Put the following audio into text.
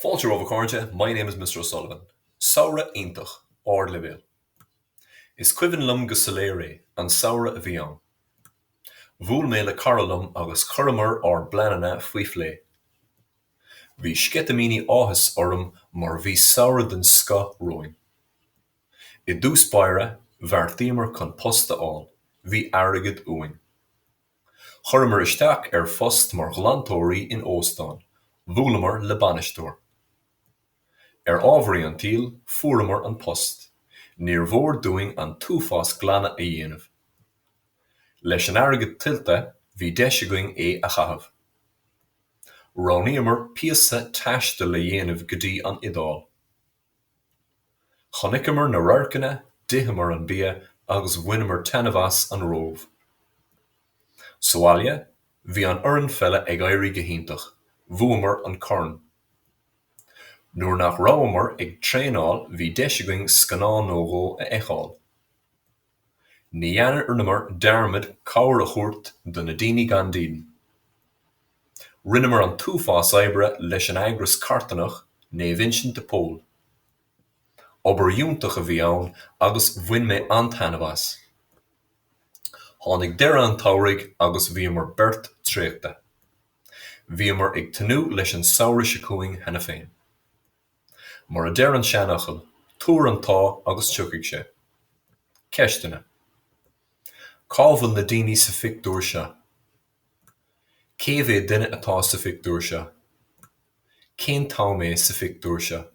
Fáilte romha cáirte, my name is Mr. O'Sullivan. Samhradh Iontach, ard leibhéal. Is cuimhin liom go soléir an samhradh a bhí ann. Bhuail mé le cara liom agus chuirmar ár bleananna faoi phlé. Bhí scetamíní áthas orm mar bhí samhradh den sco roin. I dtús baire, bheart tíomar chun posta áil, bhí airgid uainn. Chuirmar isteach ar phost mar ghlantóirí in óstán, bhuailimar le banisteoir. Ar ábhraí an tíl, fuairimar an post. Níor mhór dúing an túfás glanadh a dhéanamh. Leis an airgid tillte, bhí deise going é a chathamh. Roghnaíomar píosa taiste le dhéanamh go dtí an iodáil. Chonicimar na rorcanna, d'ithamar an bia agus bhainimar tanamhas an rómh. Soáile, bhí an oireann fella ag éirí go hiontach, bhuaimar an corn. Nuair nach rabhamar ag tréanáil bhí deise going scanán nógó a eicáil. Ní dheannar ionamar dearmid cabhair a chuairt do na daoine gan dín. Rinneamar an túfás oibre leis an eagras cartanachné Vincent de Paul. Obair Iontach a bhí ann agus bhain mé antanamhas. Tháinig deireadh an todhraigh agus bhíomar beirt tríochta. Bhíomar ag tionú leis an samhradh siocúing hena féin. Mar a deir an seanachal, túr an tá agus tuigh sé. Ceistena. Cábhail na daoine sa phictiúr seo. Céimh é duine atá sa phictiúr seo. Cén tám é sa phictiúr seo.